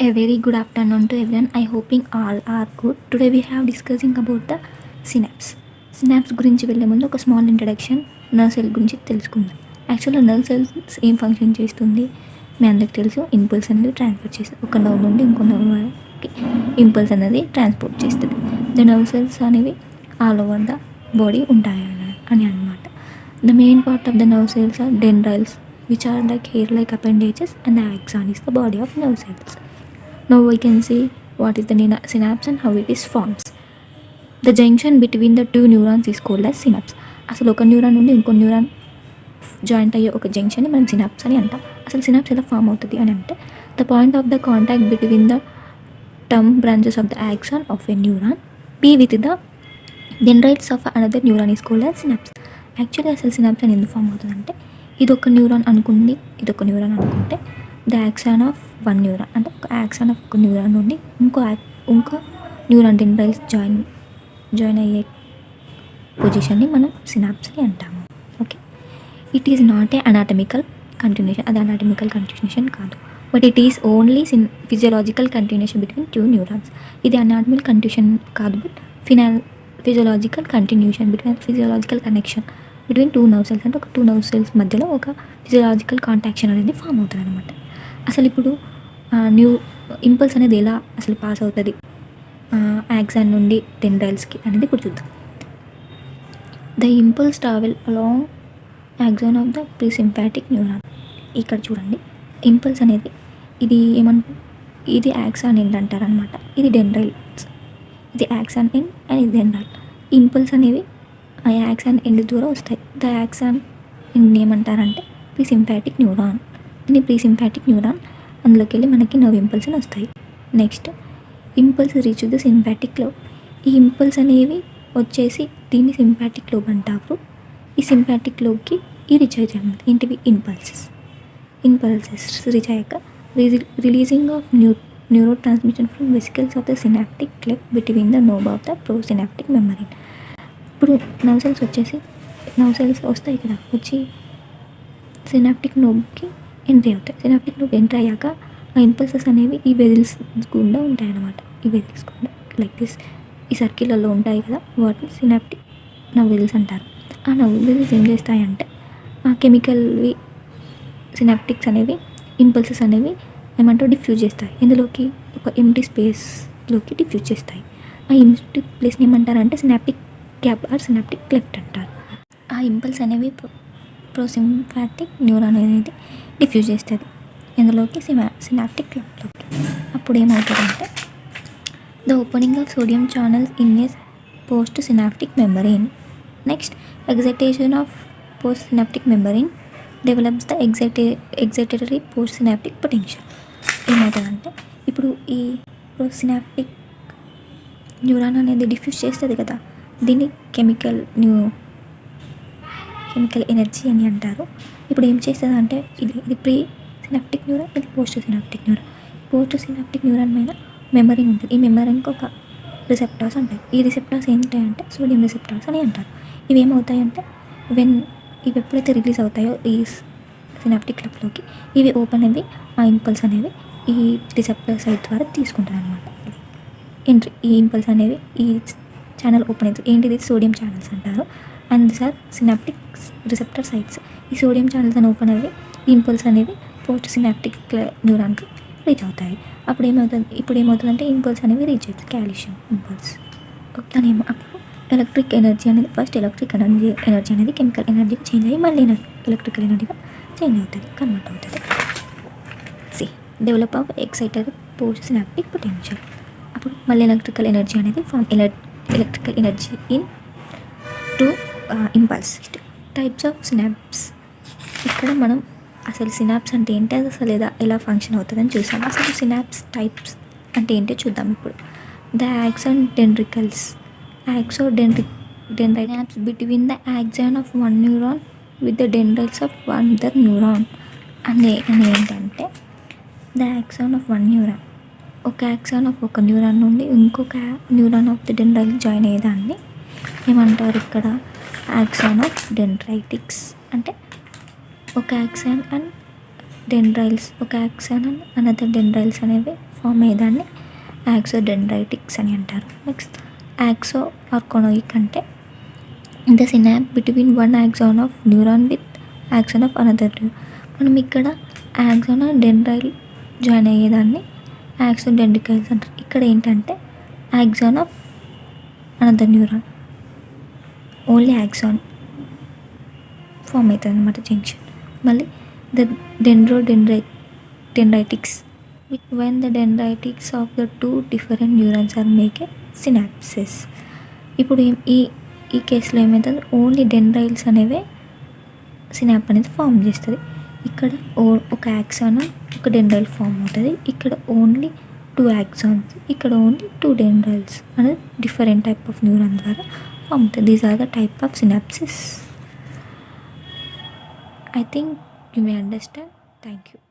A very good afternoon to everyone. I hoping all are good. Today we have discussing about the synapse. Synapse గురించి వెళ్ళే ముందు ఒక small introduction nerve cell గురించి తెలుసుకుందాం. యాక్చువల్గా nerve cells ఏం function చేస్తుంది మీ అందరికి తెలుసు. ఇంపల్స్ అనేది ట్రాన్స్పోర్ట్ చేస్తుంది. ఒక నర్వ్ నుండి ఇంకో నర్వ్కి ఇంపల్స్ అనేది ట్రాన్స్పోర్ట్ చేస్తుంది. ద నర్వ్ సెల్స్ అనేవి ఆల్ ఓవర్ ద బాడీ ఉంటాయి అని అన్నమాట. The main part of the nerve cells are dendrites which are like hair-like appendages, and the axon is the body of nerve cells. Now we can see what is the synapse and how it is forms. The junction between the two neurons is called as synapse. అసలు ఒక neuron నుండి ఇంకో neuron joint అయ్యే ఒక జంక్షన్ని మనం synapse అని అంటాం. అసలు సినాప్స్ ఎలా ఫామ్ అవుతుంది అని అంటే the point of the contact between the term branches of the axon of a neuron be with the dendrites of another neuron is called as synapse. Actually అసలు సినాప్స్ అని ఎందుకు ఫామ్ అవుతుందంటే ఇదొక neuron అనుకుంది, ఇదొక న్యూరాన్ అనుకుంటే the axon of one neuron అంటే ఒక యాక్సాన్ ఆఫ్ ఒక న్యూరాన్ నుండి ఇంకో న్యూరాన్ డెండ్రైల్స్ జాయిన్ అయ్యే పొజిషన్ని మనం సినాప్స్ అని అంటాము. Okay, it is not a anatomical continuation. అది అనాటమికల్ కంటిన్యూషన్ కాదు, but it is only physiological continuation between two neurons. ఇది అనాటమికల్ కంటిన్యూషన్ కాదు, but physiological continuation between physiological connection between two nerve cells. అంటే ఒక two nerve cells మధ్యలో ఒక physiological కాంటాక్షన్ అనేది form అవుతుంది అనమాట. అసలు ఇప్పుడు ఇంపల్స్ అనేది ఎలా అసలు పాస్ అవుతుంది యాక్సాన్ నుండి డెండ్రైల్స్కి అనేది ఇప్పుడు చూద్దాం. The impulse travel along axon of the presynaptic neuron. ఇక్కడ చూడండి, ఇంపల్స్ అనేది ఇది ఇది యాక్సాన్ ఎండ్ అంటారు అనమాట. ఇది డెండ్రైల్స్, ఇది యాక్సాన్ ఎండ్ అండ్ ఇది డెండ్రైల్. ఇంపల్స్ అనేవి ఆ యాక్సాన్ ఎండ్ ద్వారా వస్తాయి. ద యాక్సాన్ ఎండ్ ఏమంటారంటే ప్రీసింపాటిక్ న్యూరాన్. ఇది ప్రీసింపాటిక్ న్యూరాన్, అందులోకి వెళ్ళి మనకి నర్వ్ ఇంపల్స్ అని వస్తాయి. Next impulse reach the synaptic lobe. ఈ ఇంపల్స్ అనేవి వచ్చేసి దీన్ని సింపాటిక్ లోబ్ అంటారు. ఈ సింపాటిక్ లోబ్కి ఈ రీచ్ అవుతాయి. ఏంటివి ఇంపల్సెస్ రీచ్ అయ్యాక releasing of neurotransmission from vesicles of the synaptic cleft between the knob of the presynaptic membrane. ఇప్పుడు నర్వ్ సెల్స్ వస్తాయి కదా, వచ్చి సినాప్టిక్ నోబ్కి ఎంట్రీ అవుతాయి. సినాప్టిక్ నోబ్ ఎంట్రీ అయ్యాక ఆ ఇంపల్సెస్ అనేవి ఈ వెజిల్స్ గుండా ఉంటాయి అన్నమాట. ఈ వెజిల్స్ గుండా లైక్ దిస్ ఈ సర్కిల్లలో ఉంటాయి కదా, వాటిని సినాప్టిక్ నర్వ్ వెజిల్స్ అంటారు. ఆ నర్వ్ వెజిల్స్ ఏం చేస్తాయంటే ఆ కెమికల్వి సినాప్టిక్స్ అనేవి ఇంపల్సెస్ అనేవి ఏమంటారు డిఫ్యూజ్ చేస్తాయి. ఇందులోకి ఒక ఎంటీ స్పేస్లోకి డిఫ్యూజ్ చేస్తాయి. ఆ ఎంటీ ప్లేస్ని ఏమంటారంటే synaptic gap or synaptic cleft అంటారు. ఆ ఇంపల్స్ అనేవి ప్రోసింపాటిక్ న్యూరాన్ అనేది డిఫ్యూజ్ చేస్తుంది ఇందులోకి సినాప్టిక్ క్లెఫ్ట్లోకి. అప్పుడు ఏమవుతుందంటే the opening of sodium channels in a post synaptic మెమరీన్. Next excitation of post synaptic మెమరీన్ develops the excitatory post synaptic potential. ఏమవుతుందంటే ఇప్పుడు ఈ సినాప్టిక్ న్యూరాన్ అనేది డిఫ్యూజ్ చేస్తుంది కదా, దీన్ని కెమికల్ ఎనర్జీ అని అంటారు. ఇప్పుడు ఏం చేస్తుంది అంటే ఇది ప్రీ సినాప్టిక్ న్యూరాన్, ఇది post synaptic neuron. Post synaptic neuron మీద మెమరీ ఉంటుంది. ఈ మెమరీకి ఒక రిసెప్టార్స్ ఉంటాయి. ఈ రిసెప్టార్స్ ఏంటంటే సోడియం రిసెప్టార్స్ అని అంటారు. ఇవి ఏమవుతాయంటే ఇవి ఎప్పుడైతే రిలీజ్ అవుతాయో ఈ సినాప్టిక్ క్లబ్లోకి ఇవి ఓపెన్ అయ్యి ఆ ఇంపల్స్ అనేవి ఈ రిసెప్టర్ సైట్ ద్వారా తీసుకుంటారు అనమాట. ఈ ఇంపల్స్ అనేవి ఈ ఛానల్ ఓపెన్ అవుతుంది. ఏంటిది సోడియం ఛానల్స్ అంటారు. And this are synaptic receptor sites. ఈ సోడియం ఛానల్స్ అని ఓపెన్ అయ్యి ఇంపల్స్ అనేవి పోస్ట్ సినాప్టిక్ న్యూరాన్కి రీచ్ అవుతాయి. ఇప్పుడు ఏమవుతుందంటే ఇంపల్స్ అనేవి రీచ్ అవుతుంది కాల్షియం ఇంపల్స్. దానేమో అప్పుడు ఎలక్ట్రిక్ ఎనర్జీ అనేది ఫస్ట్ ఎలక్ట్రిక్ ఎనర్జీ అనేది కెమికల్ ఎనర్జీకి చేంజ్ అయ్యి మళ్ళీ ఎలక్ట్రికల్ ఎనర్జీగా చేంజ్ అవుతుంది, కన్వర్ట్ అవుతుంది. Develop of excited postsynaptic potential. అప్పుడు మళ్ళీ ఎలక్ట్రికల్ ఎనర్జీ అనేది electrical energy into impulse. Types of synapse. ఇక్కడ మనం అసలు సినాప్స్ అంటే ఏంటి, అది అసలు ఎలా ఫంక్షన్ అవుతుందని చూసాం. అసలు సినాప్స్ టైప్స్ అంటే ఏంటో చూద్దాం ఇప్పుడు. The axon dendritic. Synapse between the axon of one neuron with the dendrites of another neuron. అని ఏంటంటే the axon of one neuron, ఒక యాక్సాన్ ఆఫ్ ఒక న్యూరాన్ నుండి ఇంకొక న్యూరాన్ ఆఫ్ ద డెండ్రైల్ జాయిన్ అయ్యేదాన్ని ఏమంటారు ఇక్కడ యాక్సాన్ ఆఫ్ డెండ్రైటిక్స్. అంటే ఒక యాక్సాన్ అండ్ డెండ్రైల్స్, ఒక యాక్సాన్ అండ్ అనదర్ డెండ్రైల్స్ అనేవి ఫామ్ అయ్యేదాన్ని యాక్సోడెండ్రైటిక్స్ అని అంటారు. నెక్స్ట్ యాక్సో ఆర్కోనోయిక్ అంటే the synapse between one axon of neuron with axon of another neuron. మనం ఇక్కడ యాక్సాన్ డెండ్రైల్ జాయిన్ అయ్యేదాన్ని యాక్సోడెండ్రికల్స్ అంటారు. ఇక్కడ ఏంటంటే axon of another neuron, only axon form అవుతుంది అనమాట జంక్షన్. మళ్ళీ the dendritic when the dendrites of the two different neurons are make a synapses. ఇప్పుడు ఈ కేసులో ఏమవుతుంది, ఓన్లీ డెండ్రైల్స్ అనేవే సినాప్ అనేది ఫామ్ చేస్తుంది. ఇక్కడ ఒక యాక్సాన్ ఒక డెండ్రైల్ ఫామ్ అవుతుంది. ఇక్కడ ఓన్లీ 2 యాక్సాన్స్, ఇక్కడ ఓన్లీ 2 డెండ్రైల్స్ అనేది డిఫరెంట్ టైప్ ఆఫ్ న్యూరాన్ ద్వారా ఫామ్ అవుతుంది. These are the type of synapses. I think you may understand. Thank you.